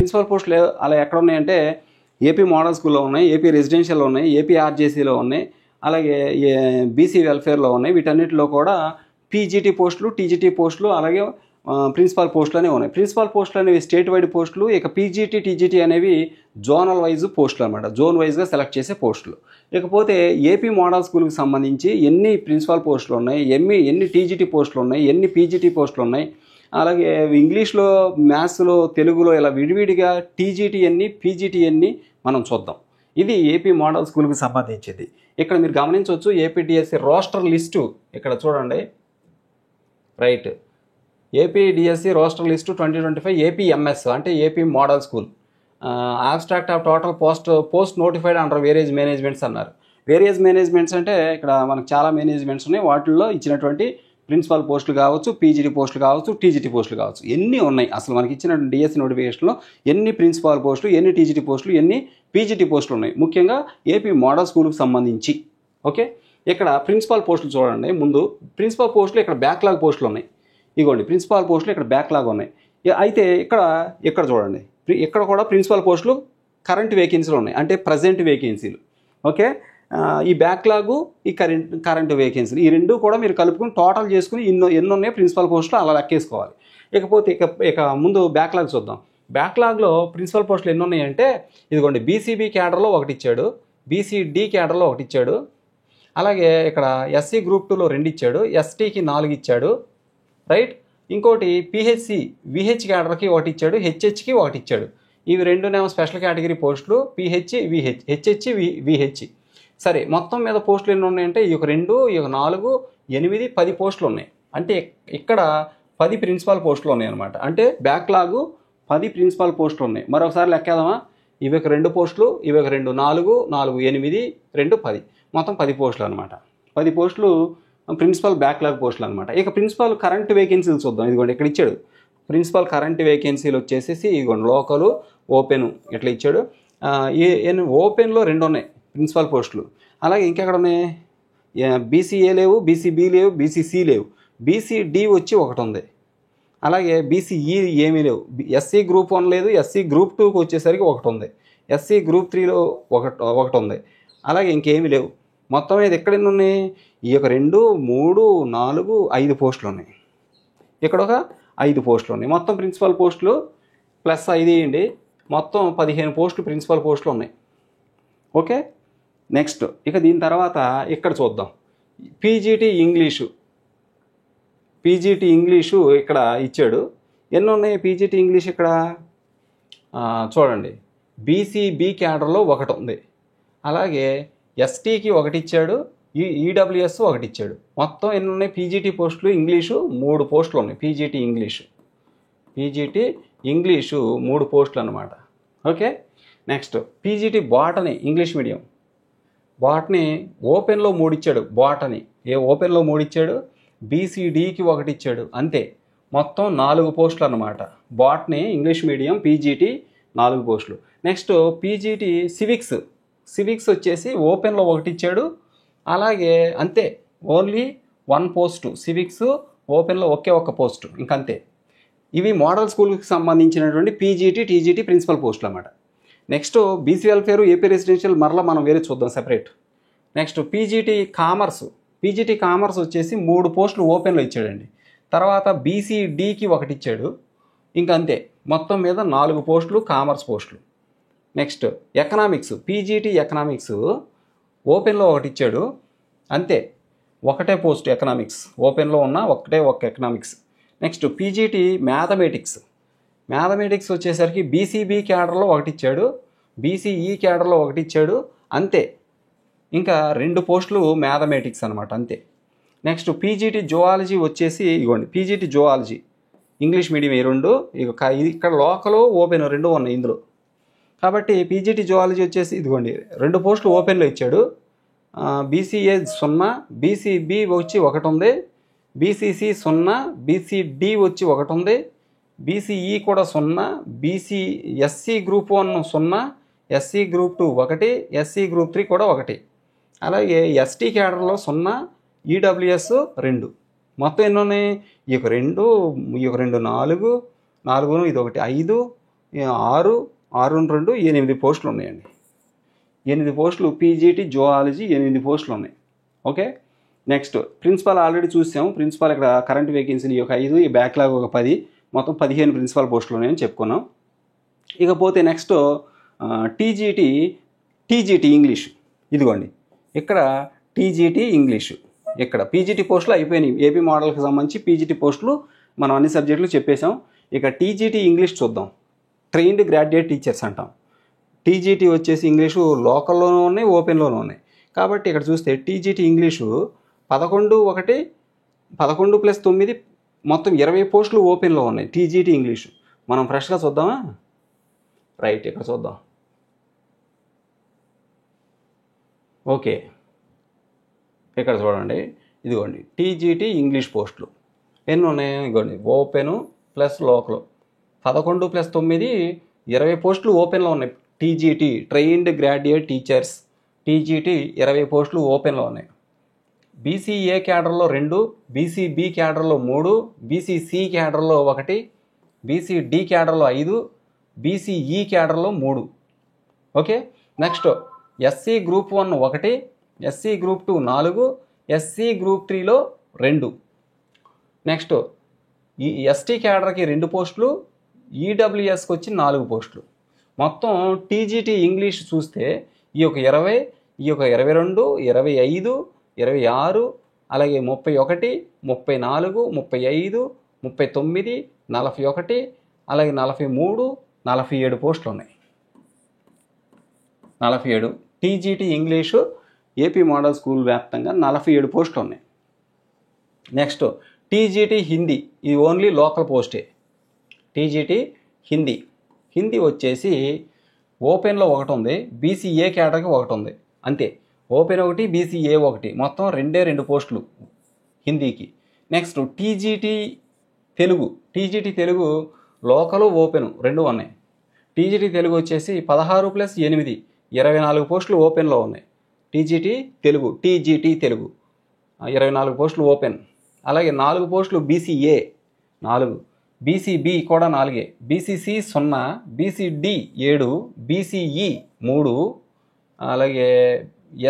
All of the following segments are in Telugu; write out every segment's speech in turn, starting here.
ప్రిన్సిపల్ పోస్టులు అలా ఎక్కడ ఉన్నాయంటే ఏపీ మోడల్ స్కూల్లో ఉన్నాయి, ఏపీ రెసిడెన్షియల్లో ఉన్నాయి, ఏపీ ఆర్జేసీలో ఉన్నాయి, అలాగే బీసీ వెల్ఫేర్లో ఉన్నాయి. వీటన్నిటిలో కూడా పీజీటీ పోస్టులు, టీజీటీ పోస్టులు, అలాగే ప్రిన్సిపాల్ పోస్టులు అనేవి ఉన్నాయి. ప్రిన్సిపాల్ పోస్టులు అనేవి స్టేట్ వైడ్ పోస్టులు, ఇక పీజీటీ టీజీటీ అనేవి జోనల్ వైజ్ పోస్టులు అనమాట, జోన్ వైజ్గా సెలెక్ట్ చేసే పోస్టులు. ఇకపోతే ఏపీ మోడల్ స్కూల్కి సంబంధించి ఎన్ని ప్రిన్సిపాల్ పోస్టులు ఉన్నాయి, ఎన్ని టీజీటీ పోస్టులు ఉన్నాయి, ఎన్ని పీజీటీ పోస్టులు ఉన్నాయి, అలాగే ఇంగ్లీష్లో, మ్యాథ్స్లో, తెలుగులో ఇలా విడివిడిగా టీజీటీ ఎన్ని, పీజీటీ ఎన్ని మనం చూద్దాం. ఇది ఏపీ మోడల్ స్కూల్కి సంబంధించింది. ఇక్కడ మీరు గమనించవచ్చు ఏపీడిఎస్సి రోస్టర్ లిస్టు ఇక్కడ చూడండి. Right, APDSC roster list 2025 APMS అంటే AP model school. Abstract of total post notified under various managements అన్నారు. వేరియస్ మేనేజ్మెంట్స్ అంటే ఇక్కడ మనకు చాలా మేనేజ్మెంట్స్ ఉన్నాయి. వాటిల్లో ఇచ్చినటువంటి ప్రిన్సిపల్ పోస్టులు కావచ్చు, పీజీటీ పోస్టులు కావచ్చు, టీజీటీ పోస్టులు కావచ్చు, ఎన్ని ఉన్నాయి అసలు మనకి ఇచ్చిన డిఎస్సి నోటిఫికేషన్లో ఎన్ని ప్రిన్సిపల్ పోస్టులు, ఎన్ని టీజీటీ పోస్టులు, ఎన్ని పీజీటీ పోస్టులు ఉన్నాయి, ముఖ్యంగా ఏపీ మోడల్ స్కూల్కి సంబంధించి. ఓకే, ఇక్కడ ప్రిన్సిపల్ పోస్టులు చూడండి. ముందు ప్రిన్సిపల్ పోస్టులు ఇక్కడ బ్యాక్లాగ్ పోస్టులు ఉన్నాయి. ఇగోండి ప్రిన్సిపల్ పోస్టులు ఇక్కడ బ్యాక్లాగ్ ఉన్నాయి. అయితే ఇక్కడ చూడండి, ఇక్కడ కూడా ప్రిన్సిపల్ పోస్టులు కరెంట్ వేకెన్సీలు ఉన్నాయి, అంటే ప్రజెంట్ వేకెన్సీలు. ఓకే, ఈ బ్యాక్లాగు, ఈ కరెంట్ వేకెన్సీలు, ఈ రెండు కూడా మీరు కలుపుకుని టోటల్ చేసుకుని ఎన్ని ఉన్నాయి ప్రిన్సిపల్ పోస్టులు అలా లెక్కేసుకోవాలి. ఇకపోతే ఇక ముందు బ్యాక్లాగ్ చూద్దాం. బ్యాక్లాగ్లో ప్రిన్సిపల్ పోస్టులు ఎన్ని ఉన్నాయంటే ఇదిగోండి, బీసీబీ క్యాడర్లో ఒకటి ఇచ్చాడు, బీసీడీ క్యాడర్లో ఒకటి ఇచ్చాడు, అలాగే ఇక్కడ ఎస్సీ గ్రూప్ 2లో 2 ఇచ్చాడు, ఎస్టీకి 4 ఇచ్చాడు. రైట్, ఇంకోటి పిహెచ్సి విహెచ్ క్యాడర్కి 1 ఇచ్చాడు, హెచ్హెచ్కి 1 ఇచ్చాడు. ఇవి రెండునేమో స్పెషల్ కేటగిరీ పోస్టులు, పిహెచ్ విహెచ్, హెచ్హెచ్ విహెచ్. సరే, మొత్తం మీద పోస్టులు ఎన్ని ఉన్నాయంటే ఈ 2, ఈ 4, 8, 10 పోస్టులు ఉన్నాయి. అంటే ఇక్కడ 10 ప్రిన్సిపల్ పోస్టులు ఉన్నాయి అనమాట. అంటే బ్యాక్లాగు 10 ప్రిన్సిపల్ పోస్టులు ఉన్నాయి. మరొకసారి లెక్కేద్దామా? ఇవి 2 పోస్టులు, ఇవి 2, 4, 4, 8, 2, 10, మొత్తం 10 పోస్టులు అనమాట. 10 పోస్టులు ప్రిన్సిపల్ బ్యాక్లాగ్ పోస్టులు అనమాట. ఇక ప్రిన్సిపల్ కరెంట్ వేకెన్సీలు చూద్దాం. ఇదిగోండి ఇక్కడ ఇచ్చాడు ప్రిన్సిపల్ కరెంట్ వేకెన్సీలు వచ్చేసి ఇదిగోండి లోకలు, ఓపెన్ ఇట్లా ఇచ్చాడు. ఓపెన్లో 2 ఉన్నాయి ప్రిన్సిపల్ పోస్టులు. అలాగే ఇంకెక్కడ ఉన్నాయి, బీసీఏ లేవు, బీసీబీ లేవు, బీసీసీ లేవు, బీసీడీ వచ్చి 1 ఉంది. అలాగే బీసీఈ ఏమీ లేవు, ఎస్సీ గ్రూప్ 1 లేదు, ఎస్సీ గ్రూప్ 2కి వచ్చేసరికి 1 ఉంది, ఎస్సీ గ్రూప్ 3లో 1 ఉంది. అలాగే ఇంకేమీ లేవు. మొత్తం మీద ఎక్కడ ఎన్ని ఉన్నాయి, ఈ 2, 3, 4, 5 పోస్టులు ఉన్నాయి. ఇక్కడ ఒక 5 పోస్టులు ఉన్నాయి. మొత్తం ప్రిన్సిపల్ పోస్టులు ప్లస్ 5 వేయండి, మొత్తం 15 పోస్టులు ప్రిన్సిపల్ పోస్టులు ఉన్నాయి. ఓకే, నెక్స్ట్ ఇక దీని తర్వాత ఇక్కడ చూద్దాం పీజీటీ ఇంగ్లీషు ఇక్కడ ఇచ్చాడు. ఎన్ని ఉన్నాయి పీజీటీ ఇంగ్లీష్ ఇక్కడ చూడండి. బీసీబీ క్యాడర్లో 1 ఉంది, అలాగే ఎస్టీకి 1 ఇచ్చాడు, ఈడబ్ల్యూఎస్ 1 ఇచ్చాడు. మొత్తం ఎన్ని ఉన్నాయి పీజీటీ పోస్టులు ఇంగ్లీషు 3 పోస్టులు ఉన్నాయి. పీజీటీ ఇంగ్లీషు 3 పోస్టులు అనమాట. Okay, next PGT botany English medium, botany ఓపెన్లో 3 ఇచ్చాడు. బాటనీ ఓపెన్లో 3 ఇచ్చాడు, బీసీడీకి 1 ఇచ్చాడు. అంతే, మొత్తం 4 పోస్టులు అనమాట. బాటనీ ఇంగ్లీష్ మీడియం పీజీటీ 4 పోస్టులు. నెక్స్ట్ పీజీటీ సివిక్స్ వచ్చేసి ఓపెన్లో 1 ఇచ్చాడు. అలాగే అంతే, ఓన్లీ 1 పోస్టు సివిక్స్, ఓపెన్లో ఒకే 1 పోస్టు, ఇంకంతే. ఇవి మోడల్ స్కూల్కి సంబంధించినటువంటి పీజీటీ టీజీటీ ప్రిన్సిపల్ పోస్టులు అన్నమాట. Next BC welfare, AP residential మరలా మనం వేరే చూద్దాం సెపరేట్. నెక్స్ట్ పీజీటీ కామర్స్ వచ్చేసి 3 పోస్టులు ఓపెన్లో ఇచ్చాడండి. తర్వాత బీసీడీకి 1 ఇచ్చాడు, ఇంకంతే. మొత్తం మీద 4 పోస్టులు కామర్స్ పోస్టులు. నెక్స్ట్ ఎకనామిక్స్, పీజీటీ ఎకనామిక్స్ ఓపెన్లో 1 ఇచ్చాడు, అంతే, 1 పోస్ట్ ఎకనామిక్స్, ఓపెన్లో ఉన్న 1 ఎకనామిక్స్. నెక్స్ట్ పీజీటీ మ్యాథమెటిక్స్ వచ్చేసరికి బీసీబీ క్యాడర్లో 1 ఇచ్చాడు, బీసీఈ క్యాడర్లో 1 ఇచ్చాడు, అంతే. ఇంకా 2 పోస్టులు మ్యాథమెటిక్స్ అనమాట, అంతే. నెక్స్ట్ పీజీటీ జువాలజీ వచ్చేసి ఇదిగోండి, పీజీటీ జువాలజీ ఇంగ్లీష్ మీడియం ఈ 2, ఇక్కడ లోకల్ ఓపెన్ 2 ఉన్నాయి ఇందులో. కాబట్టి పీజీటీ జువాలజీ వచ్చేసి ఇదిగోండి 2 పోస్టులు ఓపెన్లో ఇచ్చాడు. బీసీఏ 0, బీసీబీ వచ్చి 1 ఉంది, బీసీసీ 0, బీసీడీ వచ్చి 1 ఉంది, బీసీఈ కూడా 0, SC group 1 0, SC group 2 1, SC group 3 కూడా 1. అలాగే ఎస్టీ క్యాడర్లో 0, ఈడబ్ల్యూఎస్ 2. మొత్తం ఎన్ని ఉన్నాయి, ఈ 2, 4, ఇది 1, 5, 6 6 2 8 పోస్టులు ఉన్నాయండి. 8 పోస్టులు పీజీటీ జువాలజీ 8 పోస్టులు ఉన్నాయి. ఓకే. నెక్స్ట్ ప్రిన్సిపాల్ ఆల్రెడీ చూసాం. ప్రిన్సిపాల్ ఇక్కడ కరెంట్ వేకెన్సీలు ఒక 5, ఈ బ్యాక్లాగ్ ఒక 10, మొత్తం 15 ప్రిన్సిపాల్ పోస్టులు ఉన్నాయని చెప్పుకున్నాం. ఇకపోతే నెక్స్ట్ టీజీటీ ఇంగ్లీష్. ఇదిగోండి ఇక్కడ టీజీటీ ఇంగ్లీషు. ఇక్కడ పీజీటీ పోస్టులు అయిపోయినాయి. ఏపీ మోడల్కి సంబంధించి పీజీటీ పోస్టులు మనం అన్ని సబ్జెక్టులు చెప్పేశాం. ఇక టీజీటీ ఇంగ్లీష్ చూద్దాం. ట్రైన్డ్ గ్రాడ్యుయేట్ టీచర్స్ అంటాం. టీజీటీ వచ్చేసి ఇంగ్లీషు లోకల్లోనూ ఉన్నాయి, ఓపెన్లోనూ ఉన్నాయి. కాబట్టి ఇక్కడ చూస్తే టీజీటీ ఇంగ్లీషు 11 ప్లస్ 9 మొత్తం 20 పోస్టులు ఓపెన్లో ఉన్నాయి. టీజీటీ ఇంగ్లీషు మనం ఫ్రెష్గా చూద్దామా? రైట్, ఇక్కడ చూద్దాం. ఓకే, ఇక్కడ చూడండి. ఇదిగోండి టీజీటీ ఇంగ్లీష్ పోస్టులు ఎన్ని ఉన్నాయి? ఇదిగోండి ఓపెను ప్లస్ లోకల్ 11 ప్లస్ 9 20 పోస్టులు ఓపెన్లో ఉన్నాయి. TGT trained graduate teachers TGT 20 పోస్టులు ఓపెన్లో ఉన్నాయి. బీసీఏ క్యాడర్లో 2, బీసీబీ క్యాడర్లో 3, బీసీసీ క్యాడర్లో 1, బీసీడీ క్యాడర్లో 5, బీసీఈ క్యాడర్లో 3. Okay. Next SC group 1 1, SC group 2 4, SC group 3లో 2. నెక్స్ట్ ఈ ఎస్టీ క్యాడర్కి 2 పోస్టులు, ఈడబ్ల్యూఎస్కి వచ్చి 4 పోస్టులు. మొత్తం టీజీటీ ఇంగ్లీష్ చూస్తే ఈ ఒక 20, ఈ ఒక 22, 25, 26, అలాగే 31, 34, 35, 39, 41, అలాగే 43, 47 పోస్టులు ఉన్నాయి. 47 TGT English AP model school వ్యాప్తంగా 47 పోస్టులు ఉన్నాయి. నెక్స్ట్ టీజీటీ హిందీ, ఇది ఓన్లీ లోకల్ పోస్టే. టీజీటీ హిందీ వచ్చేసి ఓపెన్లో 1 ఉంది, బీసీఏ క్యాడర్కి 1 ఉంది. అంతే, ఓపెన్ 1, బీసీఏ 1, మొత్తం 2 పోస్టులు హిందీకి. నెక్స్ట్ టీజీటీ తెలుగు లోకలు ఓపెను 2 ఉన్నాయి. టీజీటీ తెలుగు వచ్చేసి 16 ప్లస్ 8 24 పోస్టులు ఓపెన్లో ఉన్నాయి. టీజీటీ తెలుగు 24 పోస్టులు ఓపెన్. అలాగే 4 పోస్టులు బీసీఏ 4, బీసీబీ కూడా 4, బీసీసీ 0, బీసీడీ 7, బీసీఈ 3, అలాగే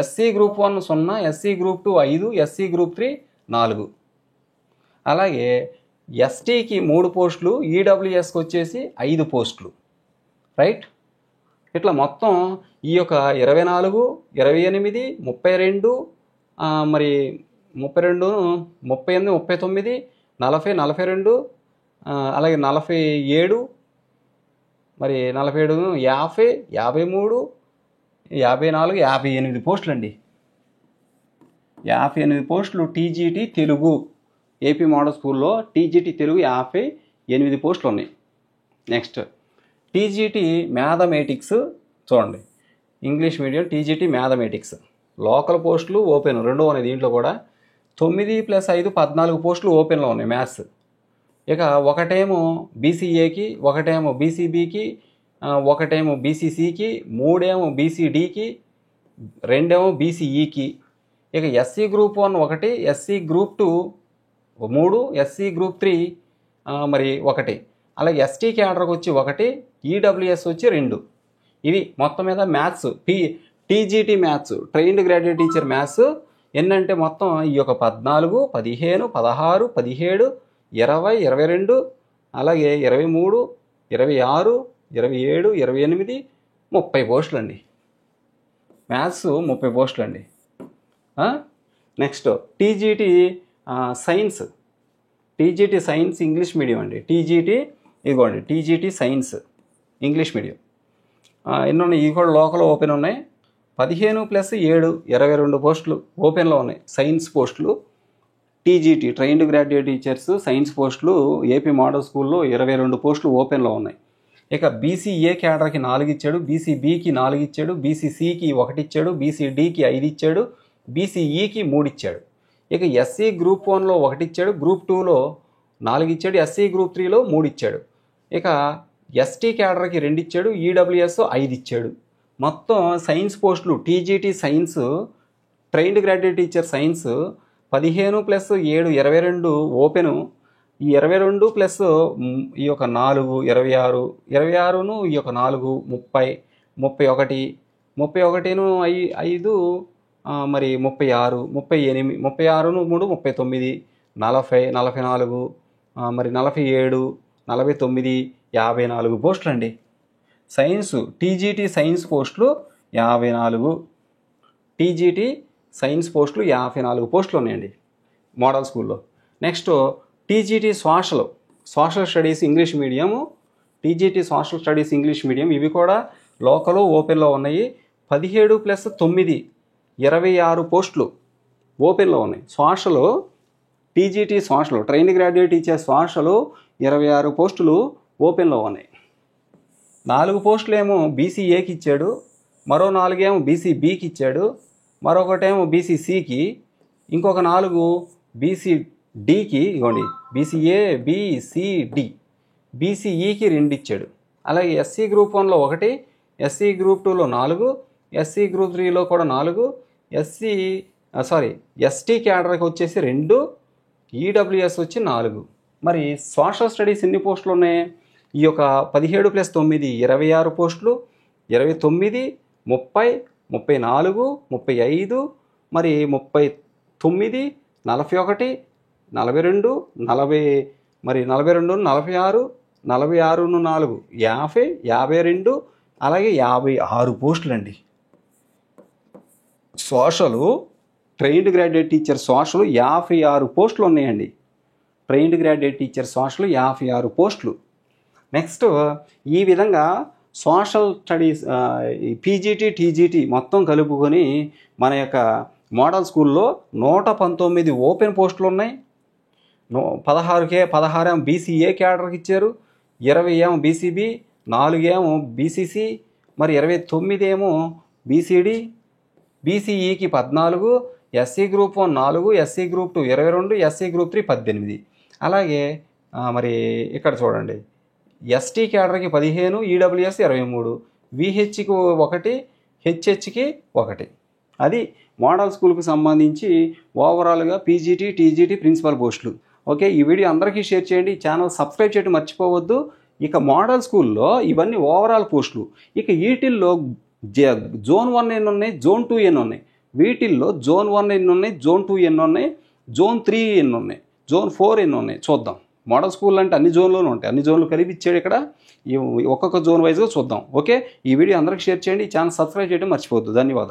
SC group 1 0, SC group 2 5, SC group 3 4. అలాగే ఎస్టీకి 3 పోస్టులు, ఈడబ్ల్యూఎస్కి వచ్చేసి 5 పోస్టులు. రైట్. ఇట్లా మొత్తం ఈ యొక్క 24, 28, 32, మరి 32, 38, 39, 40, 42, అలాగే 47, మరి 47, 50, 53, 54, 58 పోస్టులు అండి. 58 పోస్టులు టీజీటీ తెలుగు ఏపీ మోడల్ స్కూల్లో టీజీటీ తెలుగు 58 పోస్టులు ఉన్నాయి. నెక్స్ట్ టీజీటీ మ్యాథమెటిక్స్ చూడండి. English medium TGT mathematics local పోస్టులు ఓపెన్ 2 ఉన్నాయి. దీంట్లో కూడా 9 ప్లస్ 5 14 పోస్టులు ఓపెన్లో ఉన్నాయి మ్యాథ్స్. ఇక ఒకటేమో బీసీఏకి, ఒకటేమో బీసీబీకి, ఒకటేమో బీసీసీకి, 3 ఏమో బీసీడీకి, 2 ఏమో బీసీఈకి. ఇక SC group 1 1, SC group 2 3, SC group 3 మరి 1, అలాగే ఎస్టీ క్యాడర్కి వచ్చి 1, ఈడబ్ల్యూఎస్ వచ్చి 2. ఇవి మొత్తం మీద maths TGT maths trained graduate teacher maths ఎన్నంటే మొత్తం ఈ యొక్క 14, 15, 16, 17, 20, 22, అలాగే 23, 26, 27, 28, 30 పోస్టులు అండి. మ్యాథ్స్ 30 పోస్టులు అండి. Next TGT science, TGT science English medium అండి. టీజీటీ ఇదిగోండి టీజీటీ సైన్స్ ఇంగ్లీష్ మీడియం ఎన్ని ఉన్నాయి? ఇవి కూడా లోకల్ ఓపెన్ ఉన్నాయి. 15 ప్లస్ 7 22 పోస్టులు ఓపెన్లో ఉన్నాయి. సైన్స్ పోస్టులు TGT trained graduate teachers science పోస్టులు ఏపీ మోడల్ స్కూల్లో 22 పోస్టులు ఓపెన్లో ఉన్నాయి. ఇక బీసీఏ క్యాడర్కి 4 ఇచ్చాడు, బీసీబీకి 4 ఇచ్చాడు, బీసీసీకి 1 ఇచ్చాడు, బీసీడీకి 5 ఇచ్చాడు, బీసీఈకి 3 ఇచ్చాడు. ఇక ఎస్సీ గ్రూప్ 1లో 1 ఇచ్చాడు, గ్రూప్ 2లో 4 ఇచ్చాడు, ఎస్సీ గ్రూప్ 3లో 3 ఇచ్చాడు. ఇక ఎస్టీ క్యాడర్కి 2 ఇచ్చాడు, ఈడబ్ల్యూఎస్ 5 ఇచ్చాడు. మొత్తం సైన్స్ పోస్టులు TGT science trained graduate teacher science 15 plus 7 22 open, ఈ 22 ప్లస్ ఈ యొక్క 4 26, 26ను ఈ యొక్క 4 30, 31, 31ను 5 మరి 36, 38, 36ను 3 39, 40, 44 మరి 47, 49, 54 పోస్టులు అండి. సైన్స్ టీజీటీ సైన్స్ పోస్టులు 54, టీజీటీ సైన్స్ పోస్టులు 54 పోస్టులు ఉన్నాయండి మోడల్ స్కూల్లో. Next TGT social studies English medium, TGT social studies English medium ఇవి కూడా లోకల్ ఓపెన్లో ఉన్నాయి. 17 ప్లస్ 9 26 పోస్టులు ఓపెన్లో ఉన్నాయి. TGT social trained graduate teacher social 26 పోస్టులు ఓపెన్లో ఉన్నాయి. 4 పోస్టులు ఏమో బీసీఏకి ఇచ్చాడు, మరో 4 ఏమో బీసీబీకి ఇచ్చాడు, మరొకటేమో బీసీసీకి, ఇంకొక 4 బీసీడీకి, ఇవ్వండి బీసీఏ బీసీడి, బీసీఈకి 2 ఇచ్చాడు. అలాగే ఎస్సీ గ్రూప్ 1లో 1, ఎస్సీ గ్రూప్ 2లో 4, ఎస్సీ గ్రూప్ 3లో కూడా 4, ఎస్టీ క్యాడర్కి వచ్చేసి 2, ఈడబ్ల్యూఎస్ వచ్చి 4. మరి సోషల్ స్టడీస్ ఎన్ని పోస్టులు ఉన్నాయి? ఈ యొక్క 17 ప్లస్ 9 26 పోస్టులు, 29, 30, 34, 35, మరి 39, 41, 42, 40, మరి 42, 46, 46ను 4 50, 52, అలాగే 56 పోస్టులు అండి. Social trained graduate teacher social 56 పోస్టులు ఉన్నాయండి. ట్రైన్డ్ గ్రాడ్యుయేట్ టీచర్ సోషల్ 56 పోస్టులు. నెక్స్ట్ ఈ విధంగా సోషల్ స్టడీస్ పీజీటీ టీజీటీ మొత్తం కలుపుకొని మన యొక్క మోడల్ స్కూల్లో 119 ఓపెన్ పోస్టులు ఉన్నాయి. 16 ఏమో బీసీఏ క్యాడర్కి ఇచ్చారు, 20 ఏమో బీసీబీ, 4 ఏమో బీసీసీ, మరి 29 ఏమో బీసీడీ, బీసీఈకి 14, SC group 1 4, SC group 2 22, SC group 3 18. అలాగే మరి ఇక్కడ చూడండి ఎస్టీ క్యాడర్కి 15, ఈడబ్ల్యూఎస్ 23, విహెచ్కి 1, హెచ్హెచ్కి 1. అది మోడల్ స్కూల్కి సంబంధించి ఓవరాల్గా పీజీటీ టీజీటీ ప్రిన్సిపల్ పోస్టులు. ఓకే, ఈ వీడియో అందరికీ షేర్ చేయండి, ఛానల్ సబ్స్క్రైబ్ చేయడం మర్చిపోవద్దు. ఇక మోడల్ స్కూల్లో ఇవన్నీ ఓవరాల్ పోస్టులు. ఇక వీటిల్లో జోన్ 1 ఎన్ని ఉన్నాయి, జోన్ 2 ఎన్ని ఉన్నాయి, వీటిల్లో జోన్ 1 ఎన్ని ఉన్నాయి, జోన్ 2 ఎన్ని ఉన్నాయి, జోన్ 3 ఎన్ని ఉన్నాయి, జోన్ 4 ఎన్ని ఉన్నాయి చూద్దాం. మోడల్ స్కూల్ అంటే అన్ని జోన్లోనూ ఉంటాయి, అన్ని జోన్లు కలిపి ఇచ్చాడు ఇక్కడ. ఒక్కొక్క జోన్ వైజ్గా చూద్దాం. ఓకే, ఈ వీడియో అందరికీ షేర్ చేయండి, ఛానల్ సబ్స్క్రైబ్ చేయడం మర్చిపోవద్దు. ధన్యవాదాలు.